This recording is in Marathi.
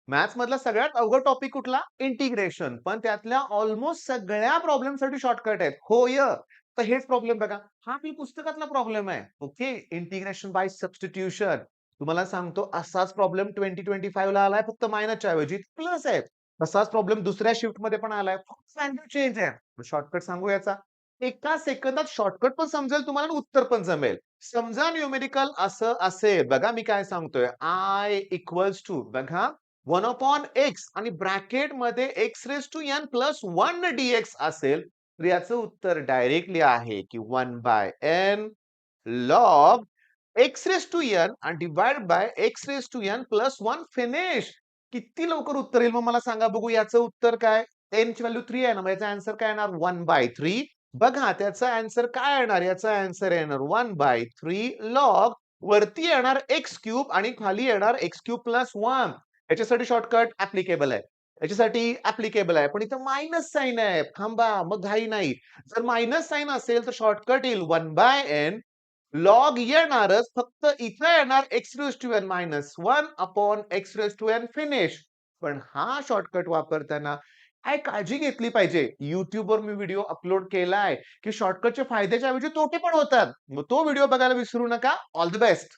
मॅथ्स मधला सगळ्यात अवघड टॉपिक कुठला? इंटिग्रेशन. पण त्यातल्या ऑलमोस्ट सगळ्या प्रॉब्लेमसाठी शॉर्टकट आहेत. होय. तर हेच प्रॉब्लेम बघा. हा मी पुस्तकातला प्रॉब्लेम आहे. ओके. Integration by substitution. तुम्हाला सांगतो असाच प्रॉब्लेम 2025 ला आलाय फक्त मायनसच्या ऐवजी प्लस आहे. तसाच प्रॉब्लेम दुसऱ्या शिफ्ट मध्ये पण आलाय. फक्त व्हॅल्यू चेंज आहे. शॉर्टकट सांगू याचा? एका सेकंदात शॉर्टकट पण समजेल तुम्हाला आणि उत्तर पण जमेल. समजा न्यूमेरिकल असं असेल. बघा मी काय सांगतोय. आय इक्वल्स टू बघा 1 अपॉन एक्स आणि ब्रॅकेटमध्ये x raise to n plus 1 dx असेल, तर याचं उत्तर डायरेक्टली आहे की 1 by n log x raise to n आणि divide by x raise to n plus 1 finish. किती लवकर उत्तर येईल मग मला सांगा बघू याचं उत्तर काय? एन ची व्हॅल्यू 3 आहे ना, मग याचा आन्सर काय येणार? 1 बाय 3. बघा त्याचा आन्सर काय येणार? याचा आन्सर येणार 1 बाय 3 लॉग वरती येणार एक्स क्यूब आणि खाली येणार एक्स क्यूब प्लस 1. याच्यासाठी शॉर्टकट ऍप्लिकेबल आहे. याच्यासाठी ऍप्लिकेबल आहे. पण इथं मायनस साइन आहे. थांबा, मग घाई नाही. जर मायनस साइन असेल तर शॉर्टकट येईल 1 बाय एन लॉग येणारच फक्त इथं येणार x raise to n minus 1 upon x raise to n finish. पण हा शॉर्टकट वापरताना काय काळजी घेतली पाहिजे. YouTubeवर मी व्हिडिओ अपलोड केलाय, की शॉर्टकटचे फायद्याच्या ऐवजी तोटे पण होतात. मग तो व्हिडिओ बघायला विसरू नका. All the best.